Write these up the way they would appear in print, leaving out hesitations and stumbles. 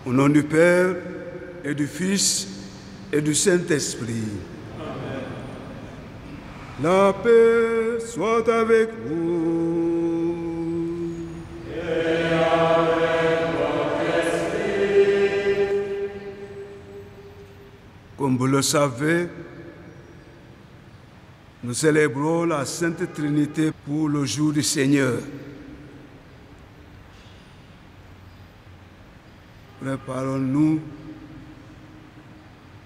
Au nom du Père et du Fils et du Saint-Esprit. Amen. La paix soit avec vous. Et avec votre esprit. Comme vous le savez, nous célébrons la Sainte Trinité pour le jour du Seigneur. Préparons-nous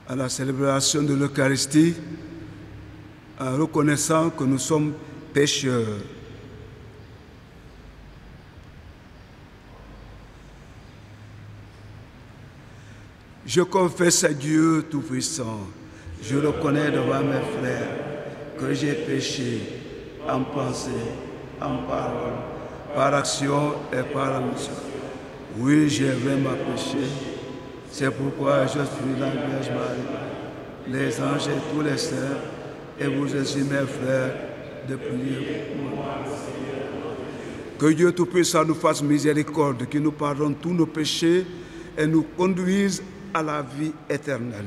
à la célébration de l'Eucharistie en reconnaissant que nous sommes pécheurs. Je confesse à Dieu Tout-Puissant, je reconnais devant mes frères que j'ai péché en pensée, en parole, par action et par omission. Oui, j'ai vraiment péché. C'est pourquoi je suis la Vierge Marie, les anges et tous les saints, et vous aussi mes frères, de prier pour moi. Que Dieu Tout-Puissant nous fasse miséricorde, qu'il nous pardonne tous nos péchés et nous conduise à la vie éternelle.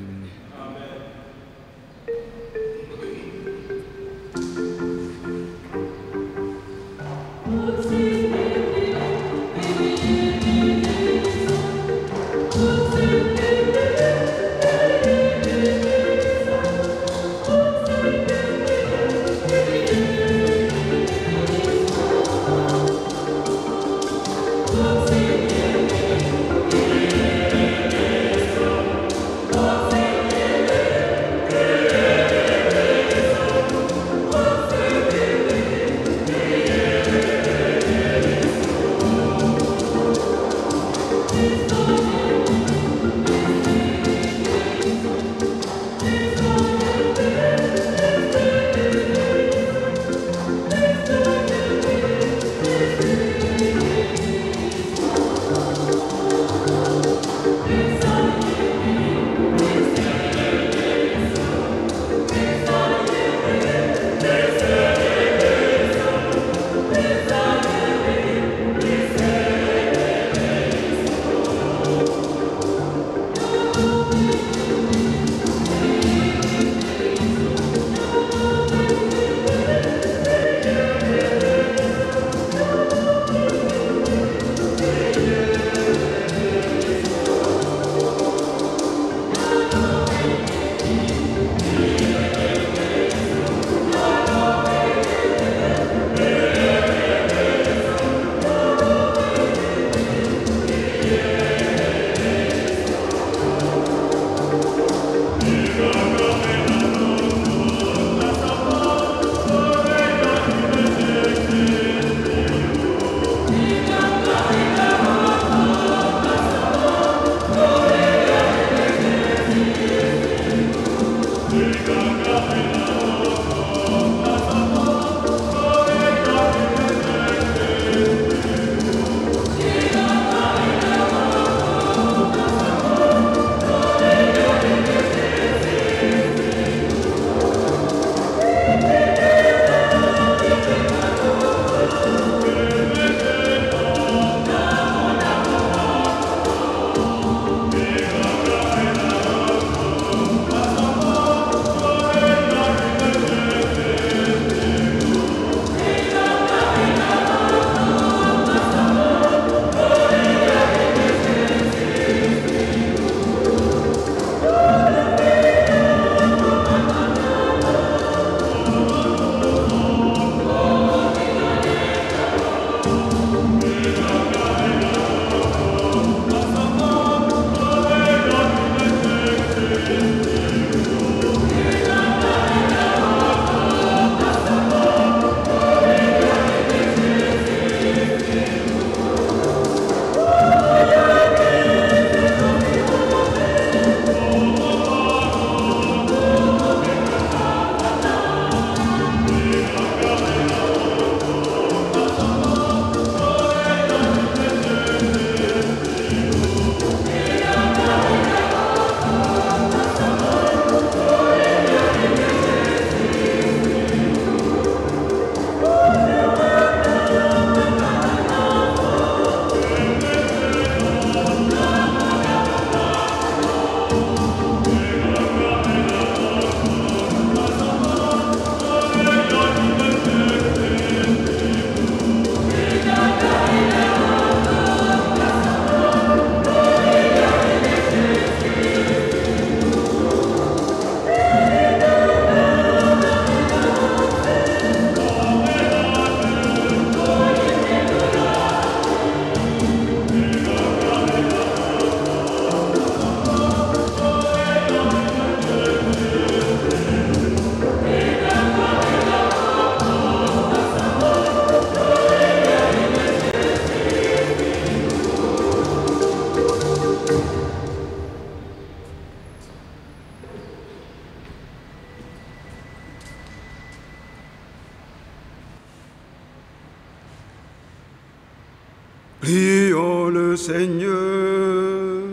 Prions le Seigneur.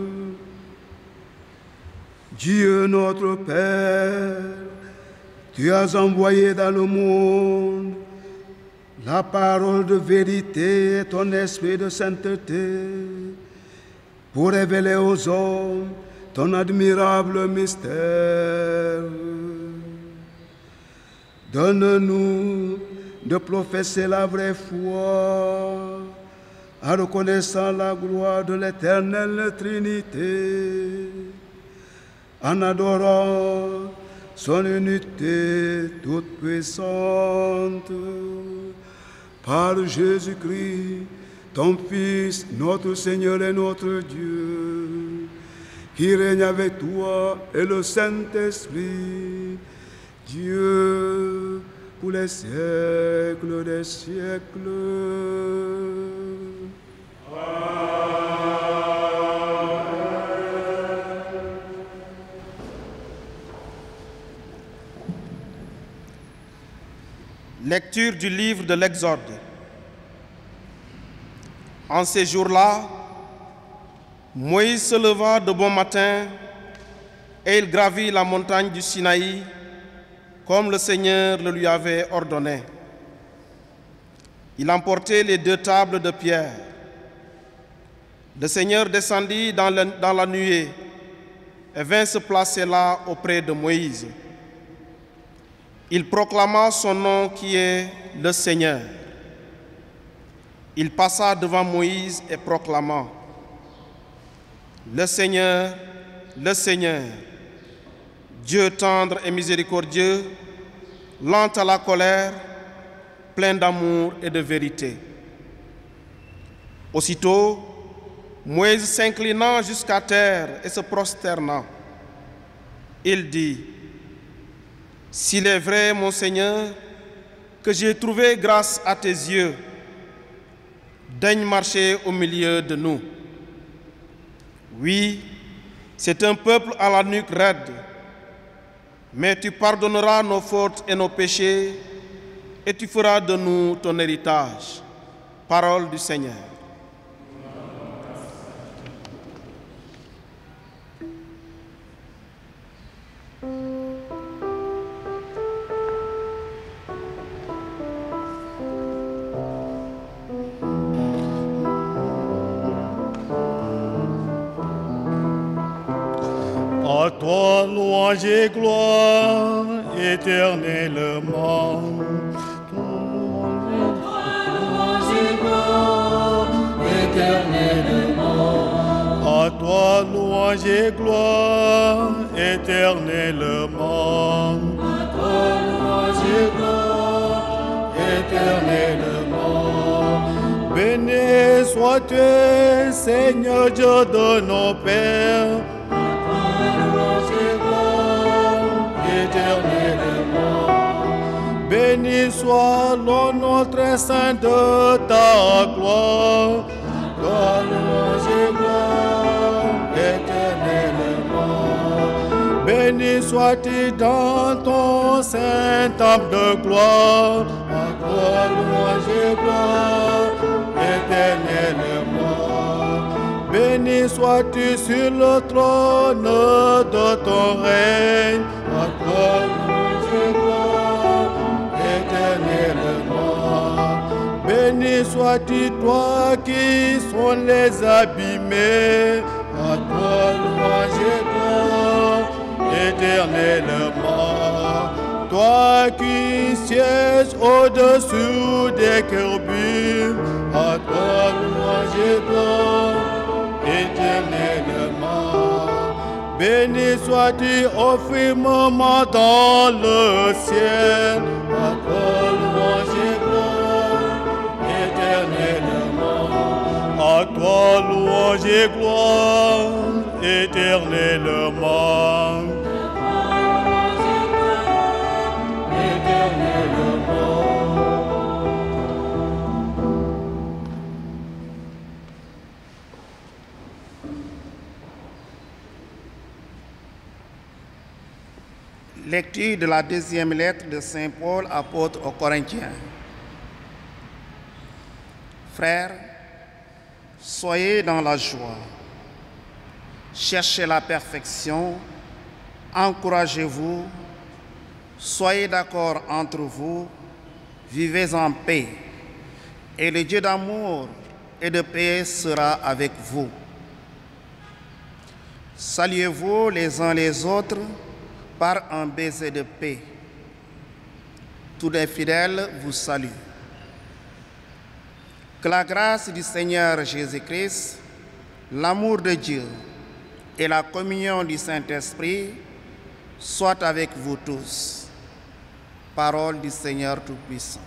Dieu notre Père, tu as envoyé dans le monde la parole de vérité et ton esprit de sainteté pour révéler aux hommes ton admirable mystère. Donne-nous de professer la vraie foi en reconnaissant la gloire de l'éternelle Trinité, en adorant son unité toute puissante. Par Jésus-Christ, ton Fils, notre Seigneur et notre Dieu, qui règne avec toi et le Saint-Esprit, Dieu, pour les siècles des siècles. Lecture du livre de l'Exode. En ces jours-là, Moïse se leva de bon matin et il gravit la montagne du Sinaï comme le Seigneur le lui avait ordonné. Il emportait les 2 tables de pierre. Le Seigneur descendit dans la nuée et vint se placer là auprès de Moïse. Il proclama son nom qui est le Seigneur. Il passa devant Moïse et proclama: le Seigneur, Dieu tendre et miséricordieux, lent à la colère, plein d'amour et de vérité. Aussitôt, Moïse s'inclinant jusqu'à terre et se prosternant, il dit: s'il est vrai, mon Seigneur, que j'ai trouvé grâce à tes yeux, daigne marcher au milieu de nous. Oui, c'est un peuple à la nuque raide, mais tu pardonneras nos fautes et nos péchés, et tu feras de nous ton héritage. Parole du Seigneur. À toi, louange et gloire éternellement. À toi, louange et gloire éternellement. À toi, louange et gloire éternellement. Béni sois-tu, Seigneur Dieu de nos pères. Béni soit le nom très saint de ta gloire, ta louange et gloire éternellement. Béni sois-tu dans ton saint temple de gloire, à toi louange et gloire éternellement. Béni sois-tu sur le trône de ton règne, à toi louange et gloire éternellement. Béni sois-tu, toi qui sont les abîmés, à toi louange et gloire éternellement. Toi qui sièges au-dessous des chérubins, à toi louange et gloire éternellement. Béni sois-tu au firmament dans le ciel, à toi louange et gloire éternellement. À toi louange et gloire éternellement. Lecture de la 2e lettre de Saint Paul, apôtre aux Corinthiens. Frères, Soyez dans la joie, cherchez la perfection, encouragez-vous, soyez d'accord entre vous, vivez en paix, et le Dieu d'amour et de paix sera avec vous. Saluez-vous les uns les autres par un baiser de paix. Tous les fidèles vous saluent. Que la grâce du Seigneur Jésus-Christ, l'amour de Dieu et la communion du Saint-Esprit soient avec vous tous. Parole du Seigneur Tout-Puissant.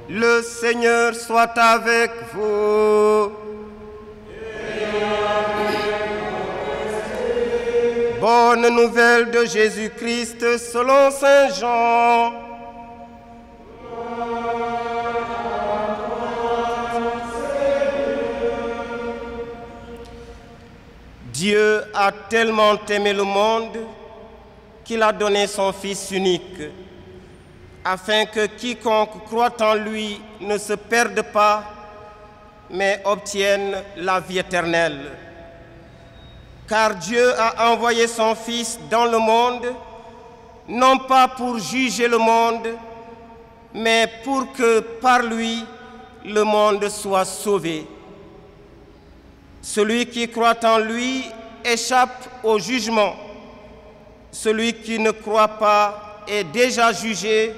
Le Seigneur soit avec vous. Bonne nouvelle de Jésus-Christ selon Saint Jean. Dieu a tellement aimé le monde qu'il a donné son Fils unique, afin que quiconque croit en lui ne se perde pas, mais obtienne la vie éternelle. Car Dieu a envoyé son Fils dans le monde, non pas pour juger le monde, mais pour que par lui, le monde soit sauvé. Celui qui croit en lui échappe au jugement. Celui qui ne croit pas est déjà jugé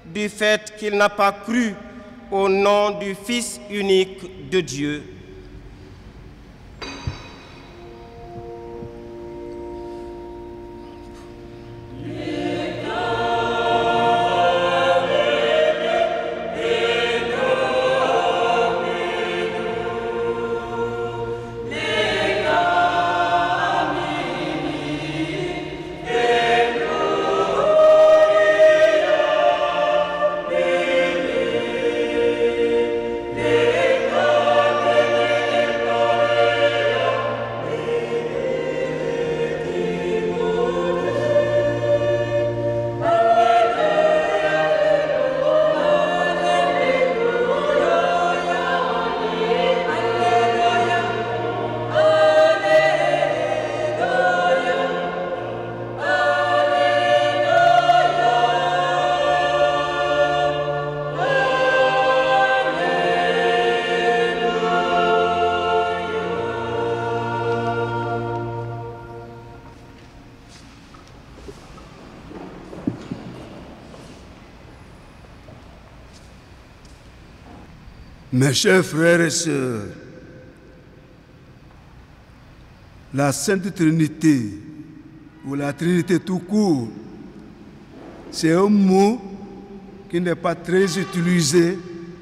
du fait qu'il n'a pas cru au nom du Fils unique de Dieu. Mes chers frères et sœurs, la Sainte Trinité, ou la Trinité tout court, c'est un mot qui n'est pas très utilisé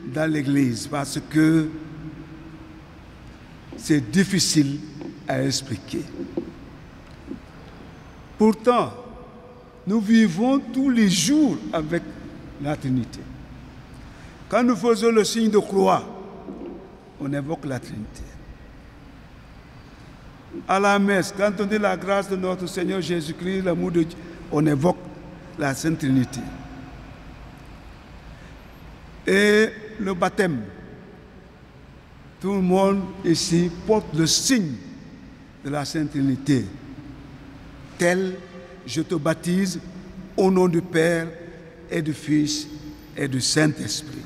dans l'Église parce que c'est difficile à expliquer. Pourtant, nous vivons tous les jours avec la Trinité. Quand nous faisons le signe de croix, on évoque la Trinité. À la messe, quand on dit la grâce de notre Seigneur Jésus-Christ, l'amour de Dieu, on évoque la Sainte Trinité. et le baptême. Tout le monde ici porte le signe de la Sainte Trinité. Tel, je te baptise au nom du Père et du Fils et du Saint-Esprit.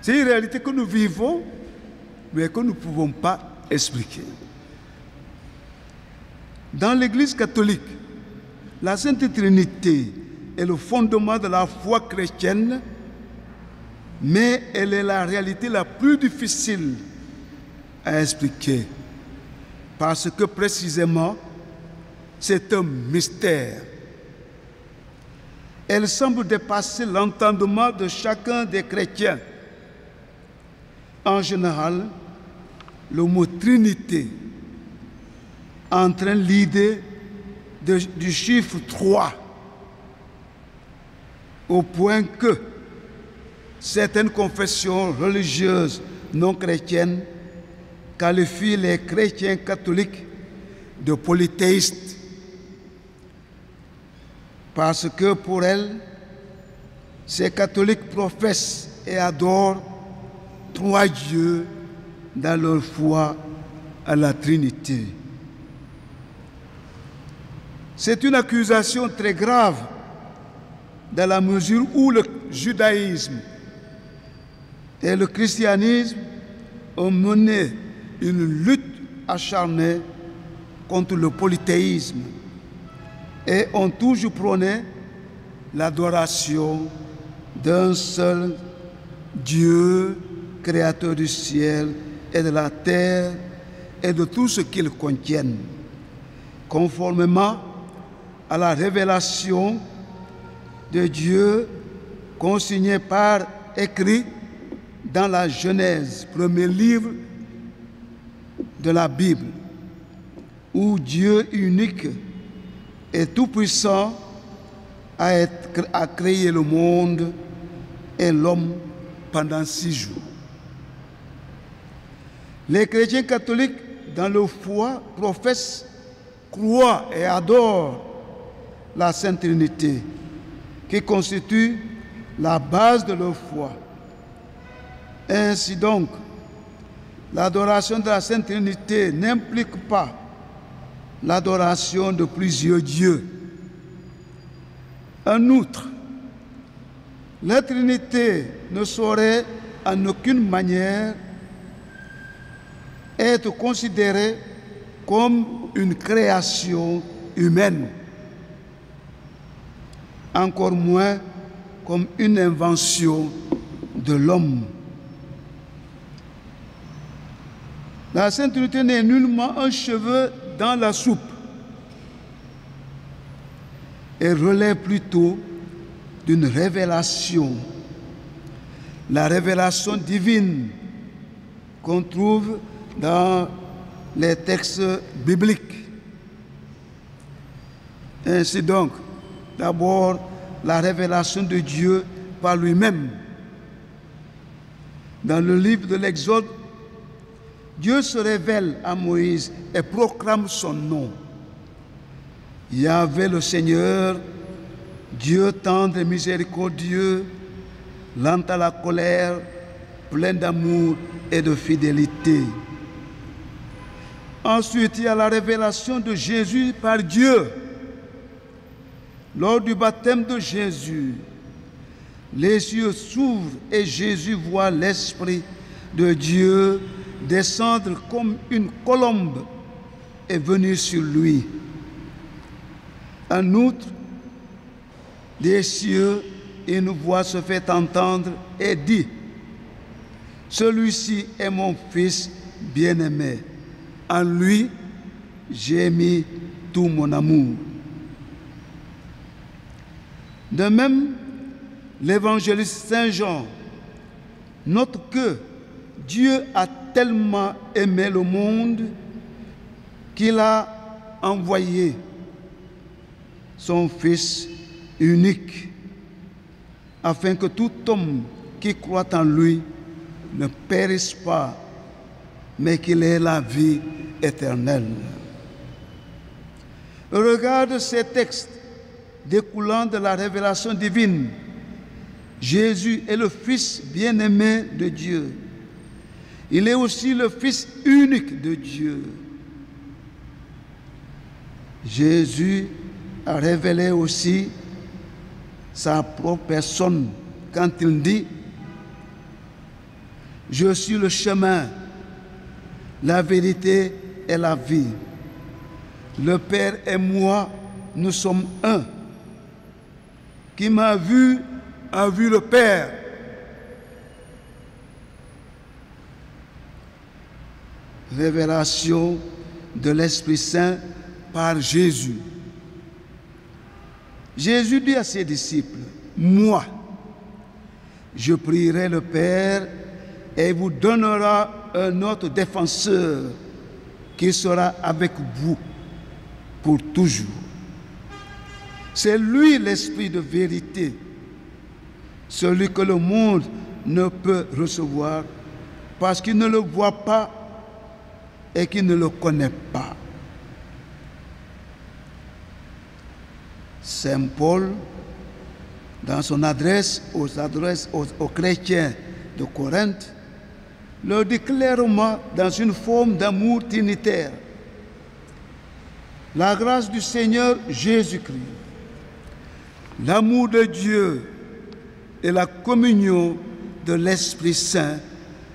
C'est une réalité que nous vivons, mais que nous ne pouvons pas expliquer. Dans l'Église catholique, la Sainte Trinité est le fondement de la foi chrétienne, mais elle est la réalité la plus difficile à expliquer, parce que précisément, c'est un mystère. Elle semble dépasser l'entendement de chacun des chrétiens. En général, le mot Trinité entraîne l'idée du chiffre 3, au point que certaines confessions religieuses non chrétiennes qualifient les chrétiens catholiques de polythéistes, parce que pour elles, ces catholiques professent et adorent 3 dieux dans leur foi à la Trinité. C'est une accusation très grave dans la mesure où le judaïsme et le christianisme ont mené une lutte acharnée contre le polythéisme et ont toujours prôné l'adoration d'un seul Dieu, créateur du ciel et de la terre et de tout ce qu'ils contiennent, conformément à la révélation de Dieu consignée par écrit dans la Genèse, premier livre de la Bible, où Dieu unique et tout-puissant a créé le monde et l'homme pendant 6 jours. Les chrétiens catholiques, dans leur foi, professent, croient et adorent la Sainte Trinité, qui constitue la base de leur foi. Ainsi donc, l'adoration de la Sainte Trinité n'implique pas l'adoration de plusieurs dieux. En outre, la Trinité ne saurait en aucune manière être considérée comme une création humaine, encore moins comme une invention de l'homme. La Sainte Trinité n'est nullement un cheveu dans la soupe. Elle relève plutôt d'une révélation, la révélation divine qu'on trouve dans les textes bibliques. Ainsi donc, d'abord, la révélation de Dieu par lui-même. Dans le livre de l'Exode, Dieu se révèle à Moïse et proclame son nom. Yahvé le Seigneur, Dieu tendre et miséricordieux, lent à la colère, plein d'amour et de fidélité. Ensuite, il y a la révélation de Jésus par Dieu. Lors du baptême de Jésus, les cieux s'ouvrent et Jésus voit l'Esprit de Dieu descendre comme une colombe et venir sur lui. En outre, des cieux, une voix se fait entendre et dit: celui-ci est mon Fils bien-aimé. En lui, j'ai mis tout mon amour. De même, l'évangéliste Saint Jean note que Dieu a tellement aimé le monde qu'il a envoyé son Fils unique, afin que tout homme qui croit en lui ne périsse pas, mais qu'il ait la vie éternelle. Au regard de ces textes découlant de la révélation divine, Jésus est le Fils bien-aimé de Dieu. Il est aussi le Fils unique de Dieu. Jésus a révélé aussi sa propre personne quand il dit « Je suis le chemin, la vérité et la vie. Le Père et moi, nous sommes un. Qui m'a vu a vu le Père. » Révélation de l'Esprit Saint par Jésus. Jésus dit à ses disciples, « Moi, je prierai le Père et il vous donnera un autre défenseur qui sera avec vous pour toujours. C'est lui l'Esprit de vérité, celui que le monde ne peut recevoir parce qu'il ne le voit pas et qu'il ne le connaît pas. » Saint Paul, dans son adresse aux chrétiens de Corinthe, le dit clairement dans une forme d'amour trinitaire. La grâce du Seigneur Jésus-Christ, l'amour de Dieu et la communion de l'Esprit Saint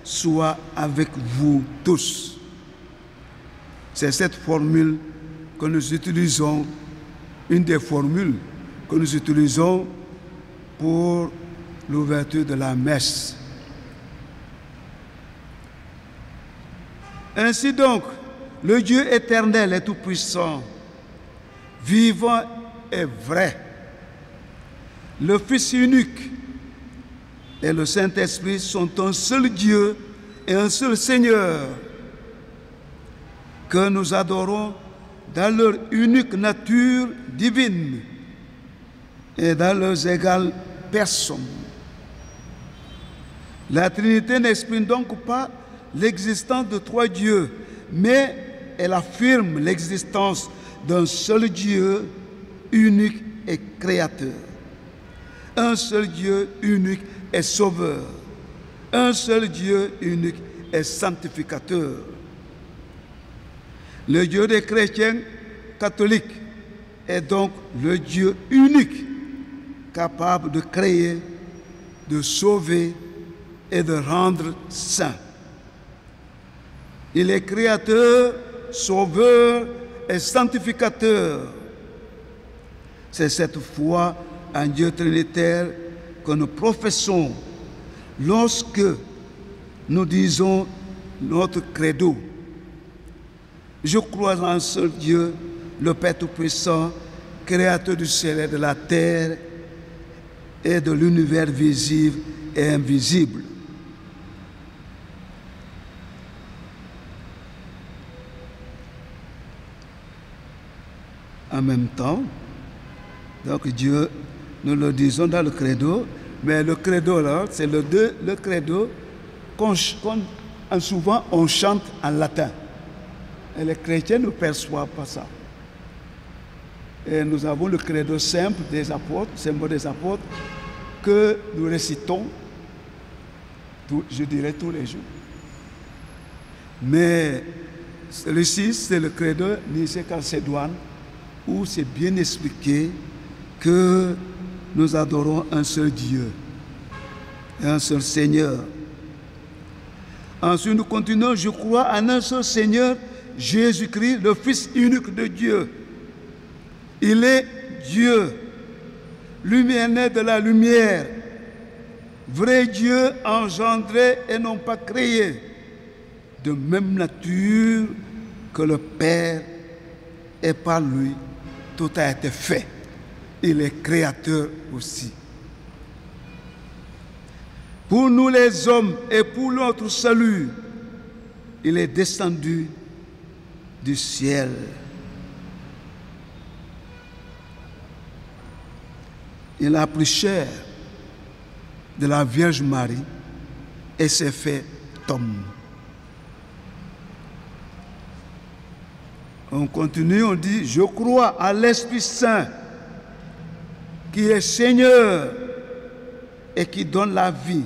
soient avec vous tous. C'est cette formule que nous utilisons, une des formules que nous utilisons pour l'ouverture de la messe. Ainsi donc, le Dieu éternel et tout-puissant, vivant et vrai, le Fils unique et le Saint-Esprit sont un seul Dieu et un seul Seigneur que nous adorons dans leur unique nature divine et dans leurs égales personnes. La Trinité n'exprime donc pas l'existence de trois dieux, mais elle affirme l'existence d'un seul Dieu unique et créateur. Un seul Dieu unique et sauveur. Un seul Dieu unique et sanctificateur. Le Dieu des chrétiens catholiques est donc le Dieu unique, capable de créer, de sauver et de rendre saint. Il est créateur, sauveur et sanctificateur. C'est cette foi en Dieu trinitaire que nous professons lorsque nous disons notre credo. Je crois en un seul Dieu, le Père Tout-Puissant, créateur du ciel et de la terre et de l'univers visible et invisible. En même temps, donc Dieu, nous le disons dans le credo, mais le credo là, c'est le credo souvent on chante en latin. Et les chrétiens ne perçoivent pas ça. Et nous avons le credo simple des apôtres, symbole des apôtres, que nous récitons, je dirais tous les jours. Mais celui-ci, c'est le credo nicéen-chalcédoine, où c'est bien expliqué que nous adorons un seul Dieu et un seul Seigneur. Ensuite, nous continuons, je crois en un seul Seigneur, Jésus-Christ, le Fils unique de Dieu. Il est Dieu, lumière née de la lumière, vrai Dieu engendré et non pas créé, de même nature que le Père, et par lui, tout a été fait. Il est créateur aussi. Pour nous les hommes et pour notre salut, il est descendu du ciel. Il a pris chair de la Vierge Marie et s'est fait homme. On continue, on dit, je crois à l'Esprit Saint qui est Seigneur et qui donne la vie.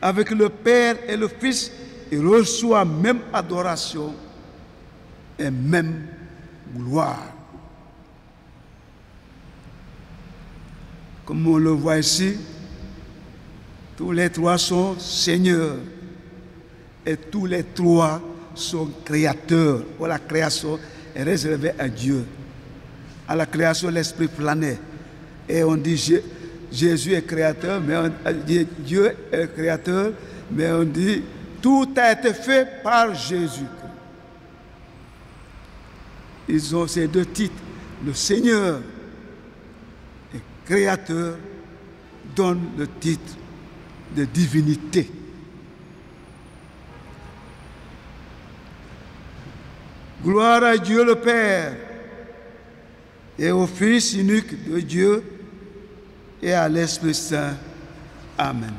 Avec le Père et le Fils, il reçoit même adoration et même gloire. Comme on le voit ici, tous les trois sont seigneurs et tous les trois sont créateurs. Pour la création est réservée à Dieu. À la création, l'esprit planait. Et on dit Jésus est créateur, mais on dit Dieu est créateur, mais on dit tout a été fait par Jésus. Ils ont ces deux titres. Le Seigneur et Créateur donne le titre de divinité. Gloire à Dieu le Père et au Fils unique de Dieu et à l'Esprit Saint. Amen.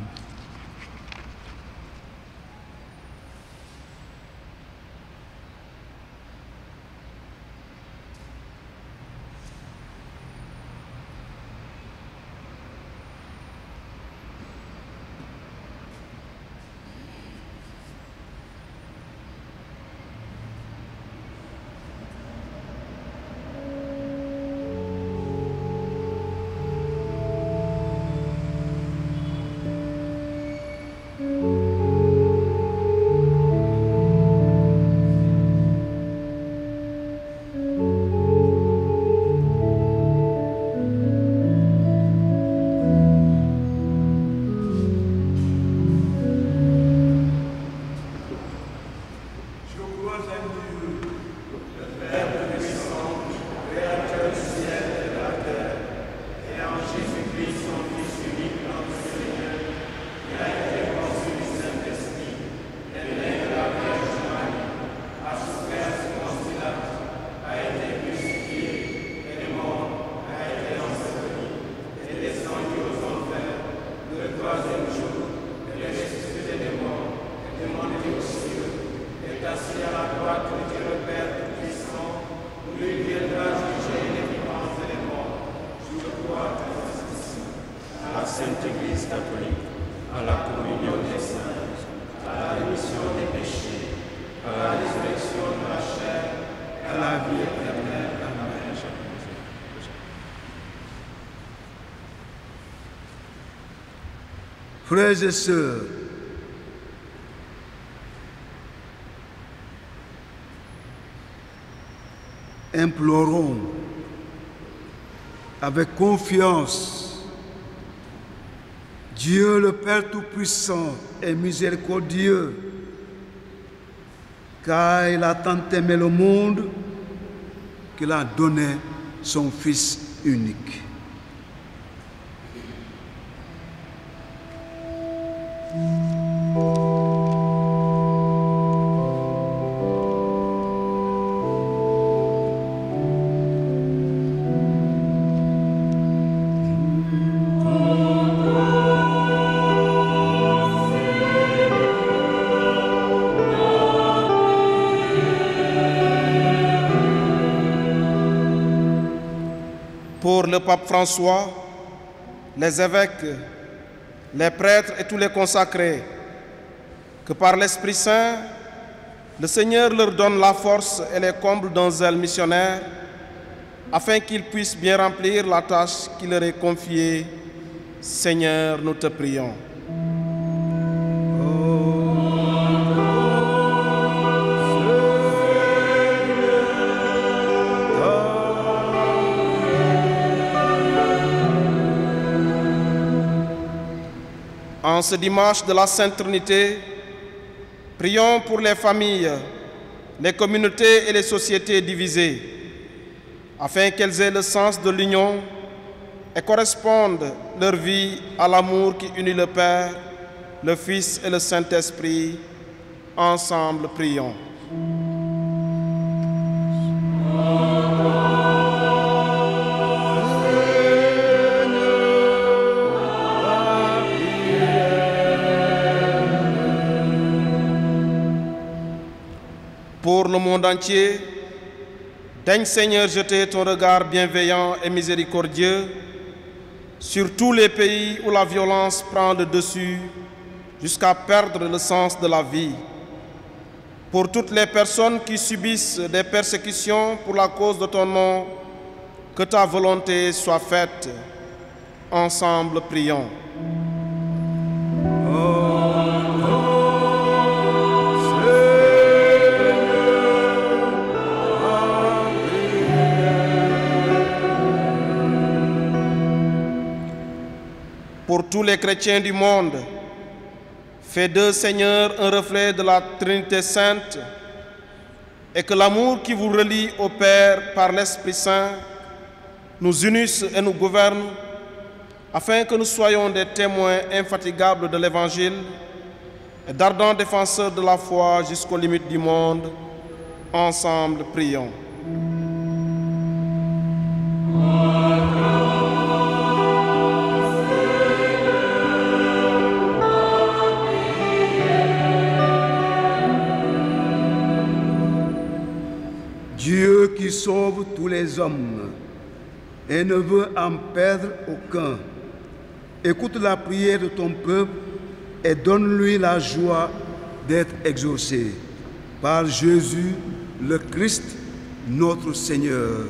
Frères et sœurs, implorons avec confiance Dieu le Père Tout-Puissant et miséricordieux, car il a tant aimé le monde qu'il a donné son Fils unique. Pour le pape François, les évêques, les prêtres et tous les consacrés, que par l'Esprit Saint, le Seigneur leur donne la force et les comble d'un zèle missionnaire, afin qu'ils puissent bien remplir la tâche qui leur est confiée. Seigneur, nous te prions. En ce dimanche de la Sainte Trinité, prions pour les familles, les communautés et les sociétés divisées, afin qu'elles aient le sens de l'union et correspondent leur vie à l'amour qui unit le Père, le Fils et le Saint-Esprit. Ensemble, prions. Pour le monde entier, daigne Seigneur jeter ton regard bienveillant et miséricordieux sur tous les pays où la violence prend le dessus jusqu'à perdre le sens de la vie. Pour toutes les personnes qui subissent des persécutions pour la cause de ton nom, que ta volonté soit faite. Ensemble, prions. Pour tous les chrétiens du monde, fais d'eux, Seigneur, un reflet de la Trinité Sainte, et que l'amour qui vous relie au Père par l'Esprit Saint nous unisse et nous gouverne, afin que nous soyons des témoins infatigables de l'Évangile et d'ardents défenseurs de la foi jusqu'aux limites du monde. Ensemble, prions. Dieu qui sauve tous les hommes et ne veut en perdre aucun, écoute la prière de ton peuple et donne-lui la joie d'être exaucé. Par Jésus, le Christ, notre Seigneur.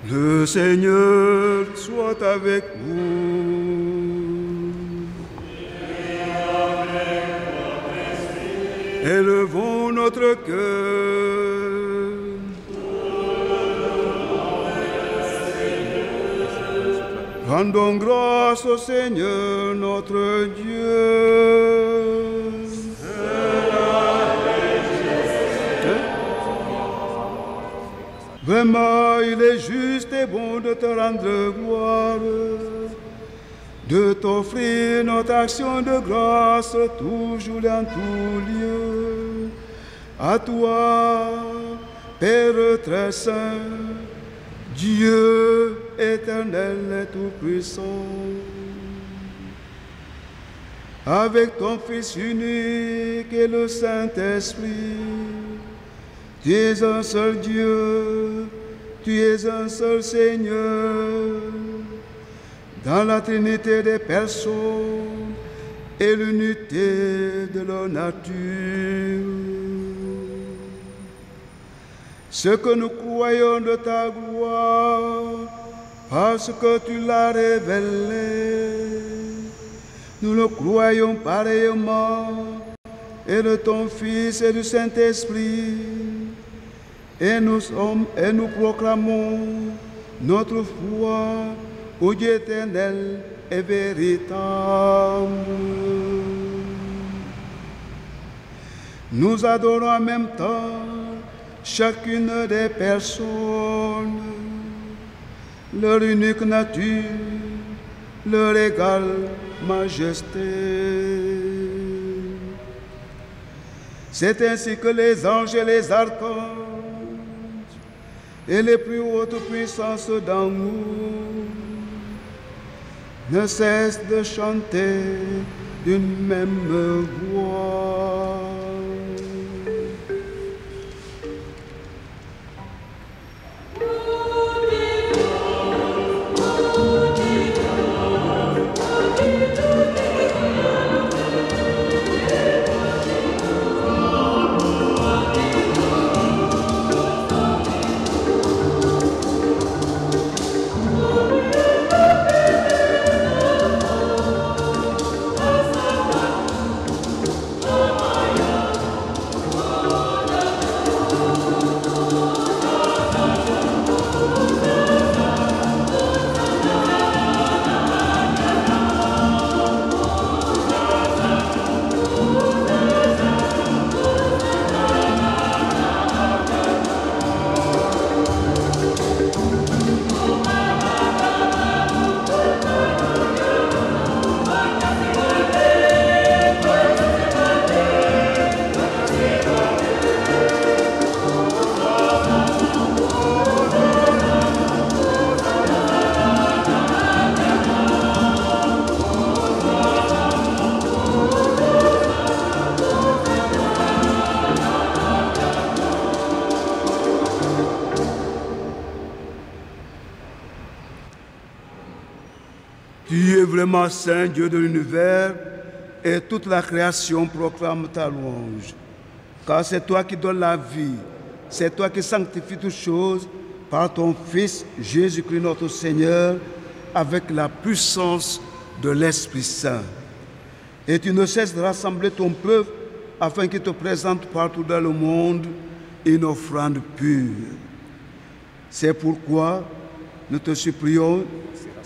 Le Seigneur soit avec vous. Élevons notre cœur. Rendons grâce au Seigneur notre Dieu. Vraiment, il est juste et bon de te rendre gloire, de t'offrir notre action de grâce toujours et en tout lieu. À toi, Père très saint, Dieu éternel et tout-puissant. avec ton Fils unique et le Saint-Esprit. Tu es un seul Dieu, tu es un seul Seigneur, dans la Trinité des personnes et l'unité de leur nature. Ce que nous croyons de ta gloire, parce que tu l'as révélé, nous le croyons pareillement, et de ton Fils et du Saint-Esprit, et nous proclamons notre foi au Dieu éternel et véritable. Nous adorons en même temps chacune des personnes, leur unique nature, leur égale majesté. C'est ainsi que les anges et les archanges et les plus hautes puissances d'en nous ne cessent de chanter d'une même voix. Tu es vraiment Saint Dieu de l'univers et toute la création proclame ta louange. Car c'est toi qui donnes la vie, c'est toi qui sanctifies toutes choses par ton Fils Jésus-Christ notre Seigneur avec la puissance de l'Esprit Saint. Et tu ne cesses de rassembler ton peuple afin qu'il te présente partout dans le monde une offrande pure. C'est pourquoi nous te supplions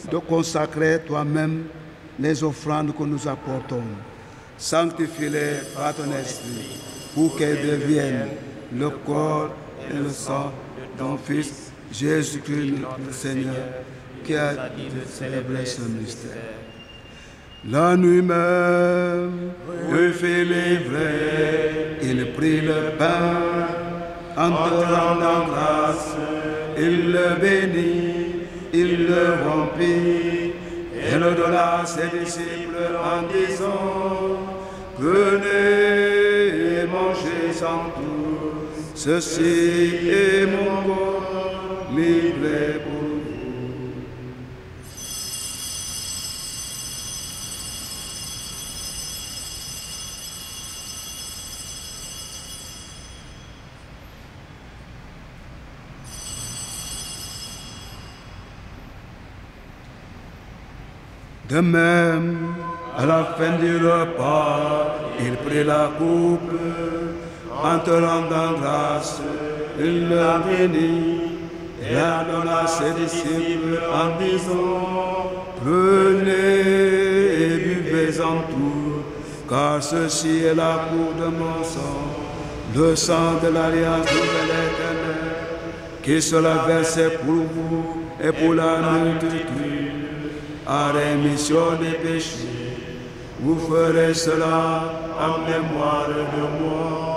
de consacrer toi-même les offrandes que nous apportons. Sanctifie-les par ton esprit pour qu'elles deviennent le corps et le sang de ton Fils Jésus-Christ notre Seigneur, qui a dit de célébrer ce mystère. La nuit même, il fit livrer, il prit le pain, en te rendant grâce, il le bénit, il le rompit et le donna à ses disciples en disant: Venez et mangez-en tous, ceci est mon corps livré pour vous. De même, à la fin du repas, il prit la coupe, en te rendant grâce, il la bénit et la donna à ses disciples en disant: Prenez et buvez-en tous, car ceci est la coupe de mon sang, le sang de l'alliance nouvelle éternelle, qui sera versé pour vous et pour la multitude, à rémission des péchés. Vous ferez cela en mémoire de moi.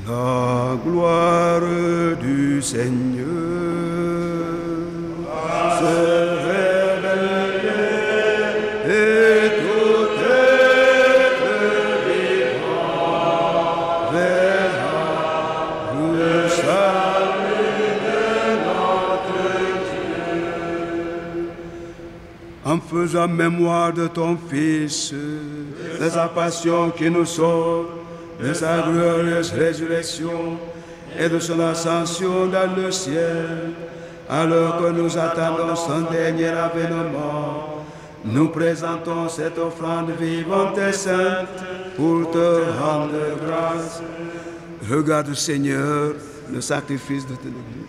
La gloire du Seigneur se révèle et tout être vivant verra le salut de notre Dieu. En faisant mémoire de ton Fils, de sa passion qui nous sauve, de sa glorieuse résurrection et de son ascension dans le ciel, alors que nous attendons son dernier avènement, nous présentons cette offrande vivante et sainte pour te rendre grâce. Regarde, Seigneur, le sacrifice de ton Église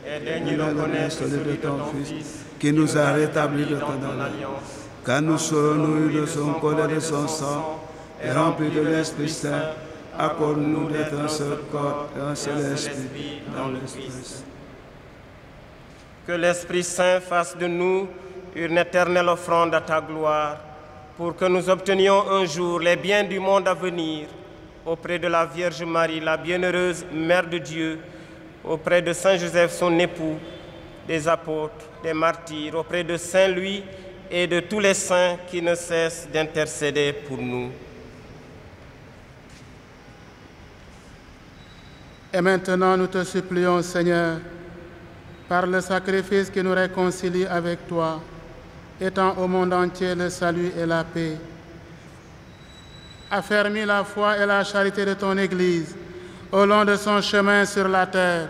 Et daignes reconnaître celui de ton Fils, qui nous a rétablis de ton alliance, car nous serons nourris de son corps et de son sang, et remplis de l'Esprit Saint. Accorde-nous d'être un seul corps et un seul esprit dans l'Esprit. Que l'Esprit Saint fasse de nous une éternelle offrande à ta gloire, pour que nous obtenions un jour les biens du monde à venir, auprès de la Vierge Marie, la bienheureuse Mère de Dieu, auprès de Saint Joseph, son époux, des apôtres, des martyrs, auprès de Saint Louis et de tous les saints qui ne cessent d'intercéder pour nous. Et maintenant, nous te supplions, Seigneur, par le sacrifice qui nous réconcilie avec toi, étends au monde entier le salut et la paix. Affermis la foi et la charité de ton Église au long de son chemin sur la terre.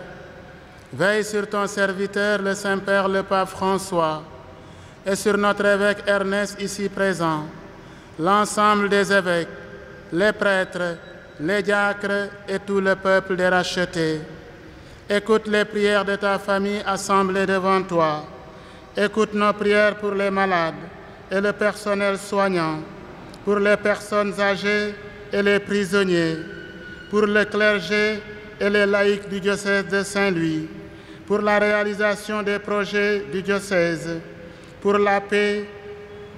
Veille sur ton serviteur, le Saint-Père, le Pape François, et sur notre évêque Ernest ici présent, l'ensemble des évêques, les prêtres, les diacres et tout le peuple des rachetés. Écoute les prières de ta famille assemblée devant toi. Écoute nos prières pour les malades et le personnel soignant, pour les personnes âgées et les prisonniers, pour le clergé et les laïcs du diocèse de Saint-Louis, pour la réalisation des projets du diocèse, pour la paix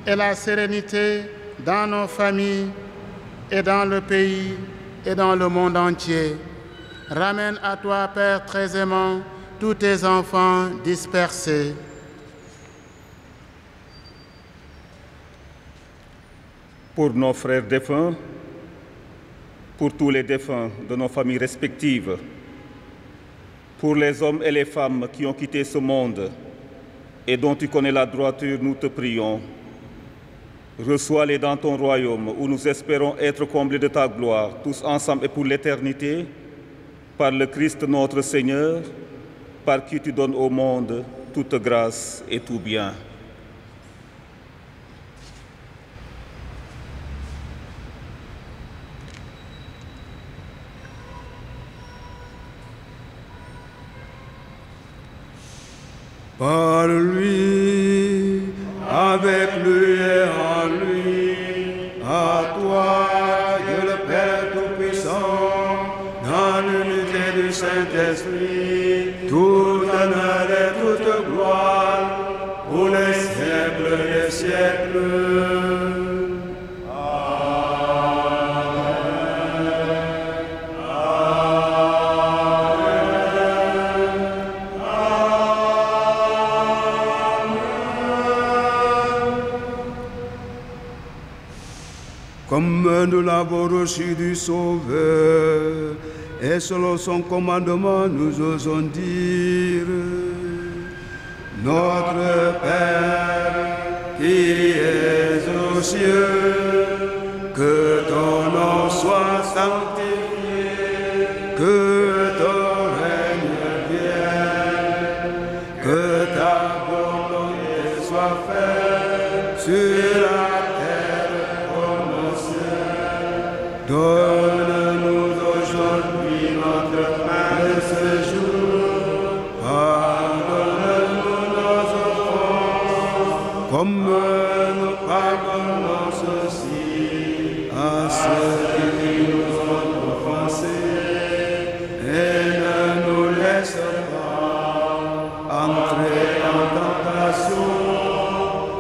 et la sérénité dans nos familles et dans le pays et dans le monde entier. Ramène à toi, Père très aimant, tous tes enfants dispersés. Pour nos frères défunts, pour tous les défunts de nos familles respectives, pour les hommes et les femmes qui ont quitté ce monde et dont tu connais la droiture, nous te prions. Reçois-les dans ton royaume où nous espérons être comblés de ta gloire, tous ensemble et pour l'éternité, par le Christ notre Seigneur, par qui tu donnes au monde toute grâce et tout bien. Par lui, avec lui et en lui, à toi, Dieu le Père Tout-Puissant, dans l'unité du Saint-Esprit, tout honneur et toute gloire, pour les siècles des siècles. Comme nous l'avons reçu du Sauveur, et selon son commandement, nous osons dire: Notre Père qui es aux cieux, que ton nom soit sanctifié, que ton règne vienne, que ta volonté soit faite sur la donne-nous aujourd'hui notre pain de ce jour. Pardonne-nous nos offenses, comme nous pardonnons aussi à ceux qui nous ont offensés. Et ne nous laisse pas entrer en tentation,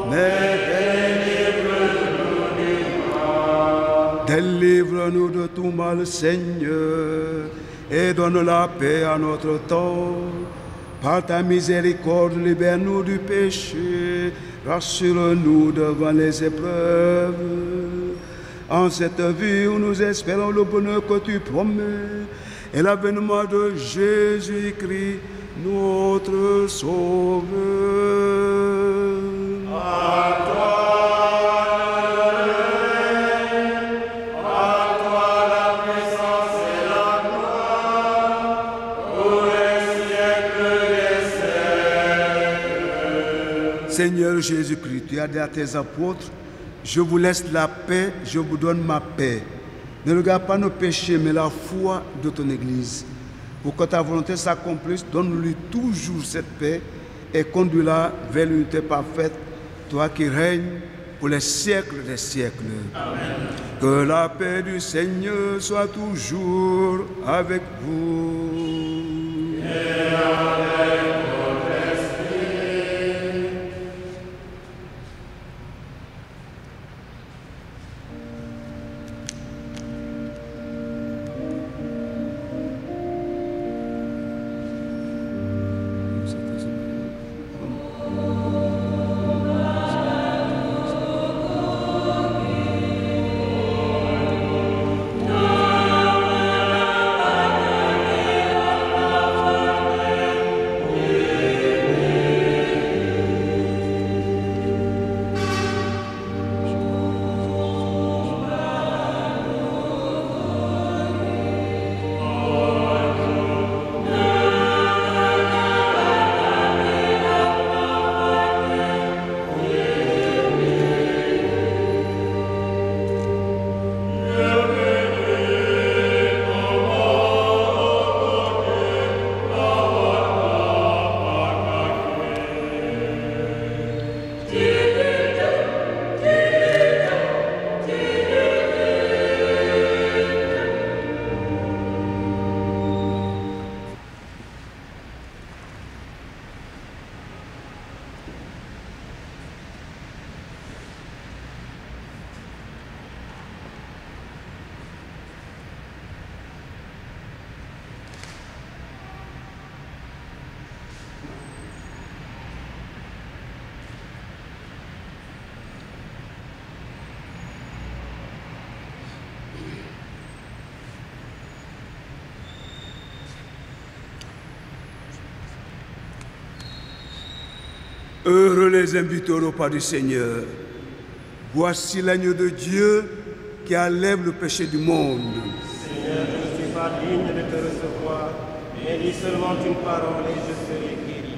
mais délivre-nous de tout mal, Seigneur, et donne la paix à notre temps. Par ta miséricorde, libère-nous du péché, rassure-nous devant les épreuves. En cette vie où nous espérons le bonheur que tu promets et l'avènement de Jésus-Christ, notre Sauveur. À toi la puissance et la gloire, pour les siècles des siècles. Seigneur Jésus-Christ, tu as dit à tes apôtres, je vous laisse la paix, je vous donne ma paix. Ne regarde pas nos péchés, mais la foi de ton Église. Pour que ta volonté s'accomplisse, donne-lui toujours cette paix et conduis-la vers l'unité parfaite, toi qui règnes pour les siècles des siècles. Amen. Que la paix du Seigneur soit toujours avec vous. Et avec votre esprit. Heureux les invités au repas du Seigneur. Voici l'agneau de Dieu qui enlève le péché du monde. Seigneur, je ne suis pas digne de te recevoir, mais dis seulement une parole et je serai guéri.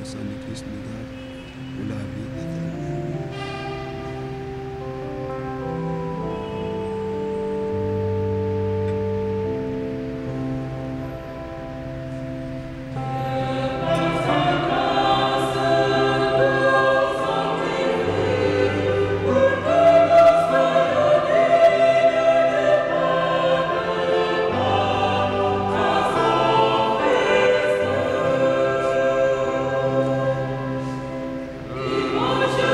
Le sang de Christ nous garde pour la vie éternelle. Dimanche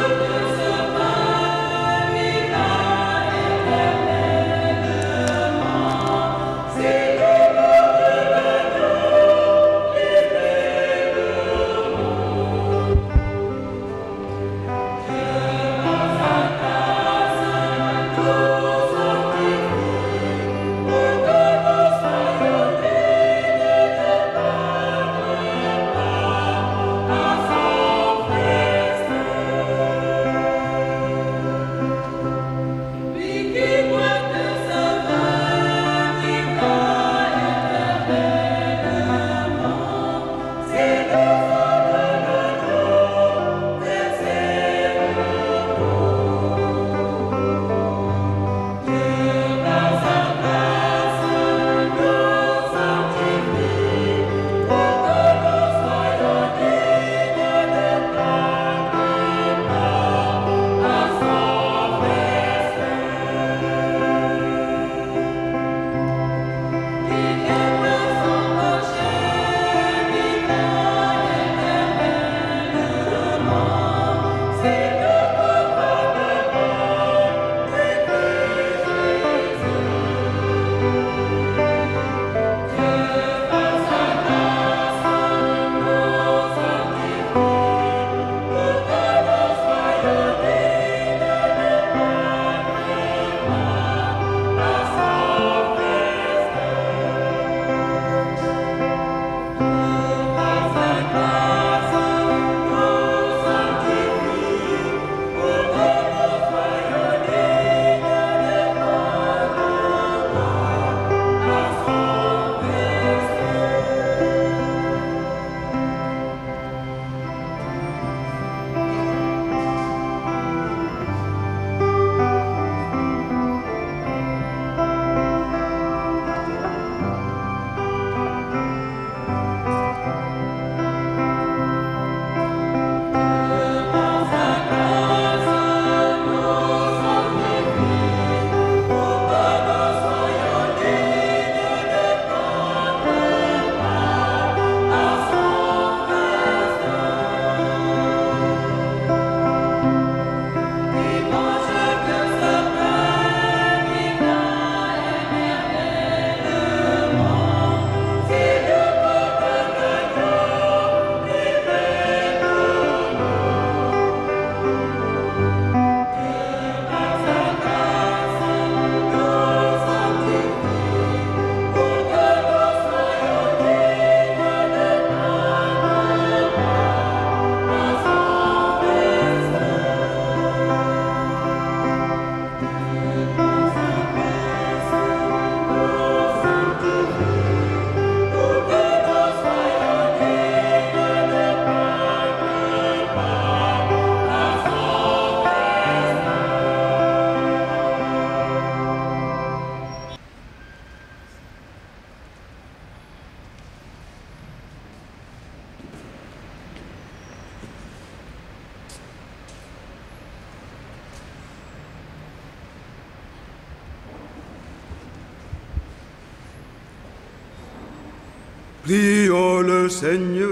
Prions le Seigneur.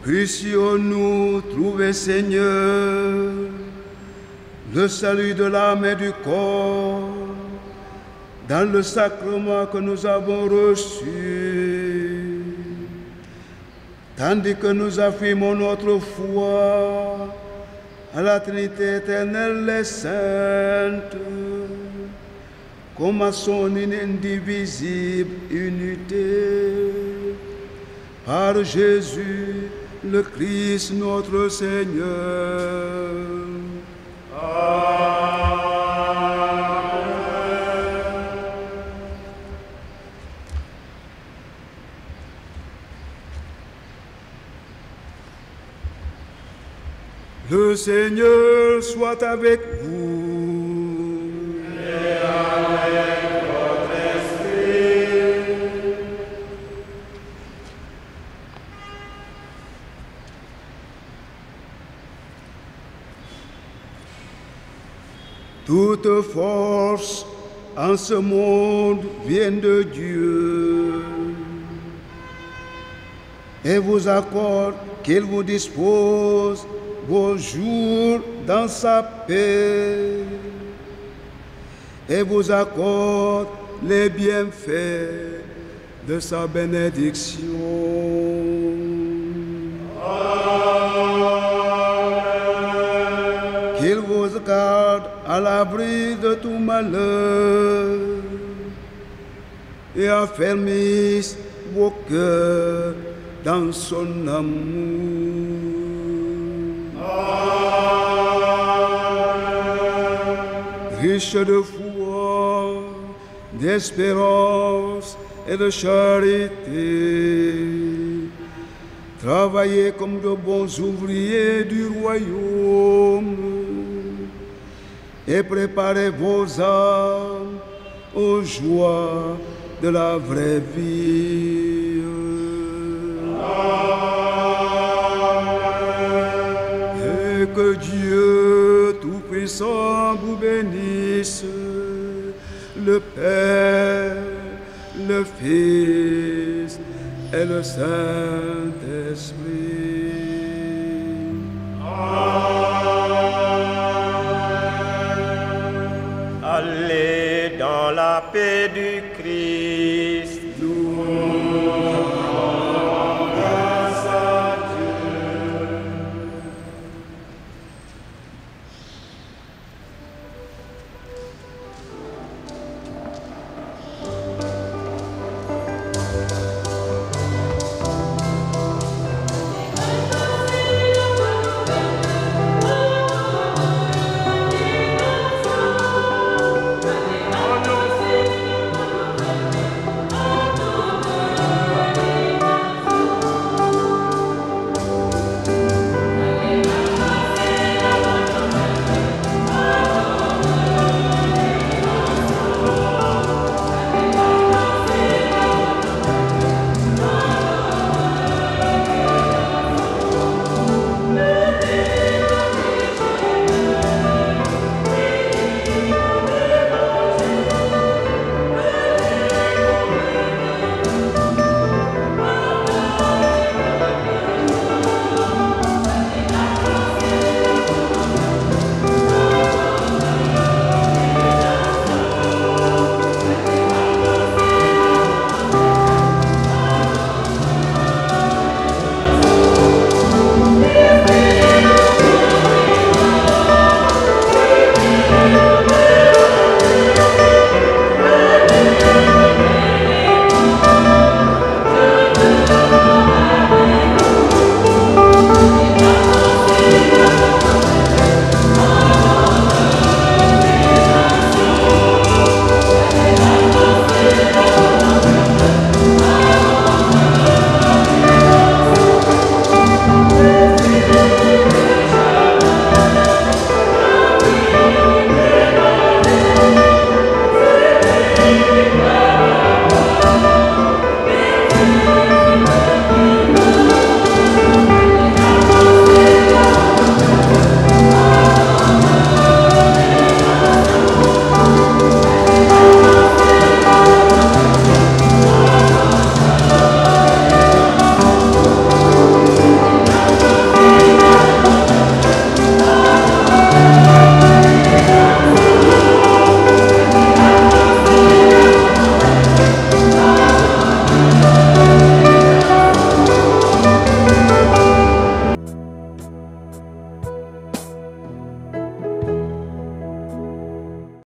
Puissions-nous trouver, Seigneur, le salut de l'âme et du corps dans le sacrement que nous avons reçu, tandis que nous affirmons notre foi à la Trinité éternelle et sainte, comme à son indivisible unité, par Jésus le Christ notre Seigneur. Amen. Le Seigneur soit avec vous. Et avec votre esprit. Toute force en ce monde vient de Dieu et vous accorde qu'il vous dispose vos jours dans sa paix et vous accorde les bienfaits de sa bénédiction. Qu'il vous garde à l'abri de tout malheur et affermisse vos cœurs dans son amour. Riche de foi, d'espérance et de charité, travaillez comme de bons ouvriers du royaume et préparez vos âmes aux joies de la vraie vie. Et que Dieu Tout-Puissant vous bénisse, le Père, le Fils et le Saint-Esprit. Allez dans la paix du Christ.